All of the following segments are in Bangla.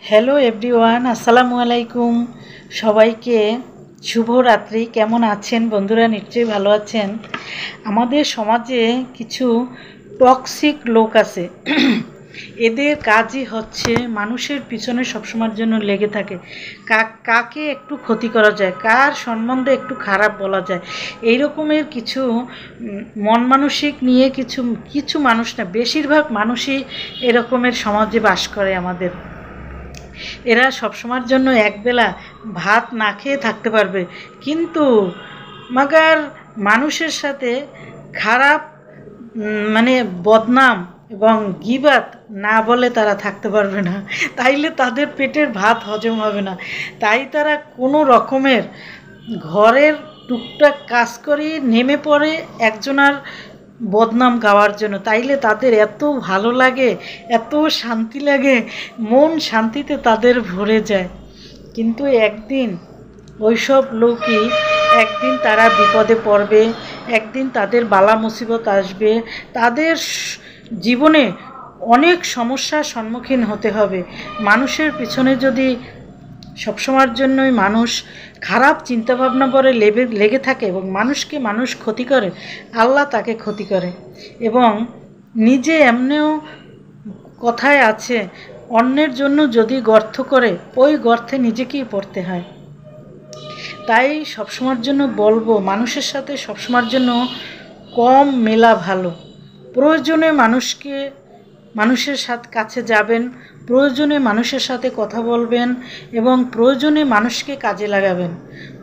হ্যালো এভরিওয়ান, আসসালামু আলাইকুম। সবাইকে শুভরাত্রি। কেমন আছেন বন্ধুরা? নিশ্চয়ই ভালো আছেন। আমাদের সমাজে কিছু টক্সিক লোক আছে। এদের কাজই হচ্ছে মানুষের পিছনে সবসময়ের জন্য লেগে থাকে। কাকে একটু ক্ষতি করা যায়, কার সম্বন্ধে একটু খারাপ বলা যায়, এই রকমের কিছু মন মানসিক নিয়ে কিছু মানুষ না, বেশিরভাগ মানুষই এরকমের সমাজে বাস করে আমাদের। এরা সবসময়ের জন্য একবেলা ভাত না খেয়ে থাকতে পারবে, কিন্তু মাগার মানুষের সাথে খারাপ বদনাম এবং গিবাত না বলে তারা থাকতে পারবে না। তাইলে তাদের পেটের ভাত হজম হবে না। তাই তারা কোনো রকমের ঘরের টুকটাক কাজ করে নেমে পড়ে একজনার বদনাম গাওয়ার জন্য। তাইলে তাদের এত ভালো লাগে, এত শান্তি লাগে, মন শান্তিতে তাদের ভরে যায়। কিন্তু একদিন ওইসব লোকই একদিন তারা বিপদে পড়বে, একদিন তাদের বালা মুসিবত আসবে, তাদের জীবনে অনেক সমস্যার সম্মুখীন হতে হবে। মানুষের পিছনে যদি সবসময়ের জন্যই মানুষ খারাপ চিন্তাভাবনা করে লেগে থাকে এবং মানুষকে মানুষ ক্ষতি করে, আল্লাহ তাকে ক্ষতি করে। এবং নিজে এমনিও কথায় আছে, অন্যের জন্য যদি গর্ত করে ওই গর্তে নিজেকেই পড়তে হয়। তাই সবসময়ের জন্য বলবো, মানুষের সাথে সবসময়ের জন্য কম মেলা ভালো। প্রয়োজনে মানুষের কাছে যাবেন, প্রয়োজনে মানুষের সাথে কথা বলবেন এবং প্রয়োজনে মানুষকে কাজে লাগাবেন।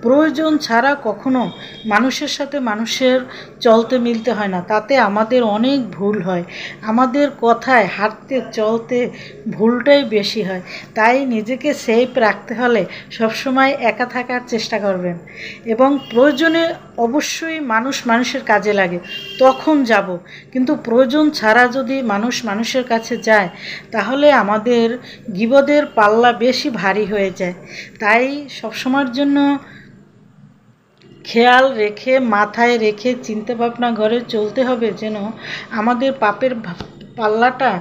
প্রয়োজন ছাড়া কখনো মানুষের সাথে মানুষের চলতে মিলতে হয় না। তাতে আমাদের অনেক ভুল হয়, আমাদের কথায় হাঁটতে চলতে ভুলটাই বেশি হয়। তাই নিজেকে সেফ রাখতে হলে সবসময় একা থাকার চেষ্টা করবেন এবং প্রয়োজনে অবশ্যই মানুষের কাজে লাগে তখন যাব, কিন্তু প্রয়োজন ছাড়া যদি মানুষের কাছে যায় তাহলে আমাদের গীবতের পাল্লা বেশি ভারী হয়ে যায়। তাই সবসময়ের জন্য খেয়াল রেখে, মাথায় রেখে, চিন্তাভাবনা করে চলতে হবে যেন আমাদের পাপের পাল্লাটা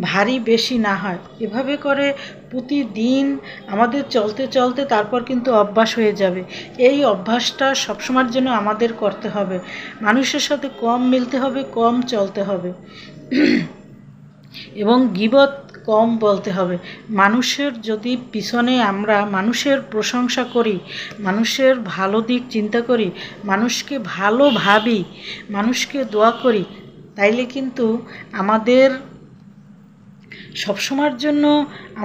ভারী বেশি না হয়। এভাবে করে প্রতিদিন আমাদের চলতে চলতে তারপর কিন্তু অভ্যাস হয়ে যাবে। এই অভ্যাসটা সবসময়ের জন্য আমাদের করতে হবে। মানুষের সাথে কম মিলতে হবে, কম চলতে হবে এবং গীবত কম বলতে হবে। মানুষের যদি পিছনে আমরা মানুষের প্রশংসা করি, মানুষের ভালো দিক চিন্তা করি, মানুষকে ভালো ভাবি, মানুষকে দোয়া করি, তাইলে কিন্তু আমাদের সবসময়ের জন্য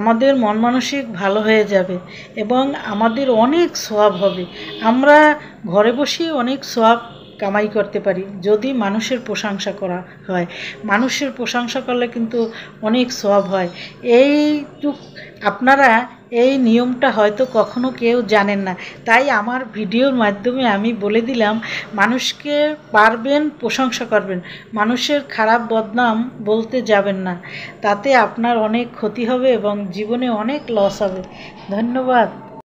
আমাদের মন মানসিক ভালো হয়ে যাবে এবং আমাদের অনেক সওয়াব হবে। আমরা ঘরে বসেই অনেক সওয়াব কামাই করতে পারি যদি মানুষের প্রশংসা করা হয়। মানুষের প্রশংসা করলে কিন্তু অনেক সওয়াব হয়। আপনারা এই নিয়মটা হয়তো কখনো কেউ জানেন না, তাই আমার ভিডিওর মাধ্যমে আমি বলে দিলাম, মানুষকে পারবেন প্রশংসা করবেন, মানুষের খারাপ বদনাম বলতে যাবেন না। তাতে আপনার অনেক ক্ষতি হবে এবং জীবনে অনেক লস হবে। ধন্যবাদ।